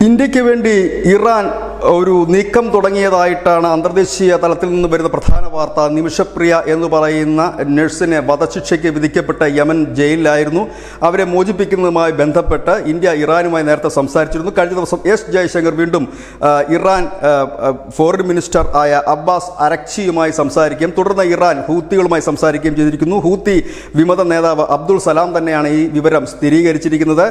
ഇന്ത്യക്ക് വേണ്ടി ഇറാൻ ഒരു നീക്കം തുടങ്ങിയതായിട്ടാണ് അന്തർദേശീയ തലത്തിൽ നിന്ന് വരുന്ന പ്രധാന വാർത്ത. നിമിഷപ്രിയ എന്ന് പറയുന്ന നഴ്സിനെ വധശിക്ഷയ്ക്ക് വിധിക്കപ്പെട്ട യമൻ ജയിലിലായിരുന്നു. അവരെ മോചിപ്പിക്കുന്നതുമായി ബന്ധപ്പെട്ട് ഇന്ത്യ ഇറാനുമായി നേരത്തെ സംസാരിച്ചിരുന്നു. കഴിഞ്ഞ ദിവസം എസ് ജയശങ്കർ വീണ്ടും ഇറാൻ ഫോറിൻ മിനിസ്റ്റർ ആയ അബ്ബാസ് അരക്ചിയുമായി സംസാരിക്കുകയും തുടർന്ന് ഇറാൻ ഹൂത്തികളുമായി സംസാരിക്കുകയും ചെയ്തിരിക്കുന്നു. ഹൂത്തി വിമത നേതാവ് അബ്ദുൾ സലാം തന്നെയാണ് ഈ വിവരം സ്ഥിരീകരിച്ചിരിക്കുന്നത്.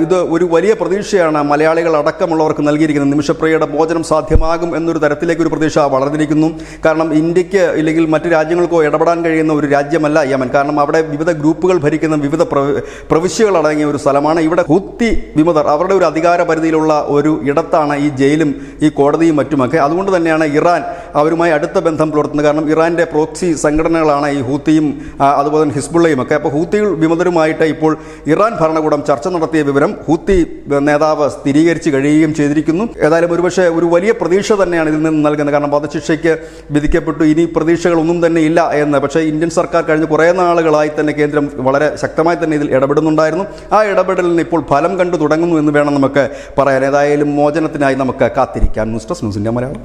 ഇത് ഒരു വലിയ പ്രതീക്ഷയാണ് മലയാളികൾ അടക്കമുള്ളവർക്ക് നൽകിയിരിക്കുന്നത്. നിമിഷപ്രിയയുടെ മോചനം സാധ്യമാകും എന്നൊരു തരത്തിലേക്ക് ഒരു പ്രതീക്ഷ വളർന്നിരിക്കുന്നു. കാരണം ഇന്ത്യക്ക് ഇല്ലെങ്കിൽ മറ്റു രാജ്യങ്ങൾക്കോ ഇടപെടാൻ കഴിയുന്ന ഒരു രാജ്യമല്ല യമൻ. കാരണം അവിടെ വിവിധ ഗ്രൂപ്പുകൾ ഭരിക്കുന്ന വിവിധ പ്രവിശ്യകൾ അടങ്ങിയ ഒരു സ്ഥലമാണ്. ഇവിടെ ഹൂത്തി വിമതർ അവരുടെ ഒരു അധികാര പരിധിയിലുള്ള ഒരു ഇടത്താണ് ഈ ജയിലും ഈ കോടതിയും മറ്റുമൊക്കെ. അതുകൊണ്ട് തന്നെയാണ് ഇറാൻ അവരുമായി അടുത്ത ബന്ധം പുലർത്തുന്നത്. കാരണം ഇറാൻ്റെ പ്രോക്സി സംഘടനകളാണ് ഈ ഹൂത്തിയും അതുപോലെ തന്നെ ഹിസ്ബുള്ളയും ഒക്കെ. അപ്പോൾ ഹൂത്തി വിമതരുമായിട്ട് ഇപ്പോൾ ഇറാൻ ഭരണകൂടം ചർച്ച നടത്തിയ വിവരം ഹൂത്തി നേതാവ് സ്ഥിരീകരിച്ച് കഴിയുകയും ചെയ്തിരിക്കുന്നു. ഏതായാലും ഒരുപക്ഷെ ഒരു വലിയ പ്രതീക്ഷ തന്നെയാണ് ഇതിൽ നിന്ന് നൽകുന്നത്. കാരണം വധശിക്ഷയ്ക്ക് വിധിക്കപ്പെട്ടു, ഇനി പ്രതീക്ഷകളൊന്നും തന്നെ ഇല്ല എന്ന്. പക്ഷേ ഇന്ത്യൻ സർക്കാർ കഴിഞ്ഞ കുറേ നാളുകളായി തന്നെ കേന്ദ്രം വളരെ ശക്തമായി തന്നെ ഇതിൽ ഇടപെടുന്നുണ്ടായിരുന്നു. ആ ഇടപെടലിന് ഇപ്പോൾ ഫലം കണ്ടു തുടങ്ങുന്നു എന്ന് വേണം നമുക്ക് പറയാൻ. ഏതായാലും മോചനത്തിനായി നമുക്ക് കാത്തിരിക്കാം. News desk news India Malayalam.